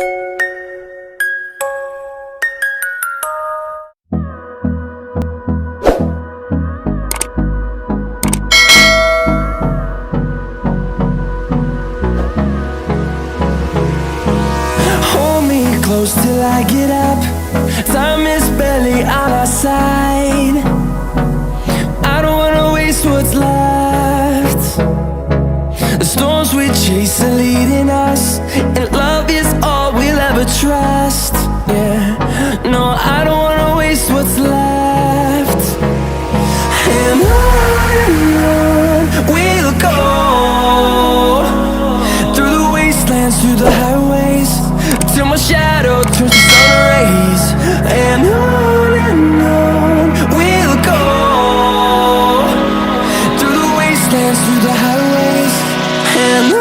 Hold me close till I get up. Time is barely on our side. I don't wanna waste what's left. The storms we chase are leading us, and love is all we'll ever trust. Yeah, no, I don't wanna waste what's left. And on we'll go, through the wastelands, through the highways, till my shadow turns to sun rays. And on we'll go, through the wastelands, through the highways, and on.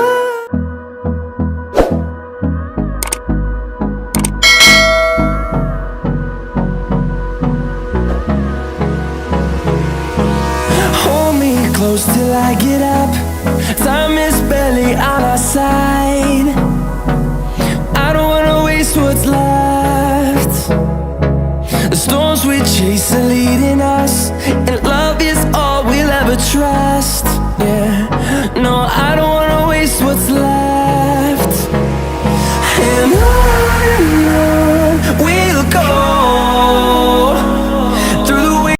Hold me close till I get up. Time is barely on our side. I don't wanna waste what's left. The storms we chase are leading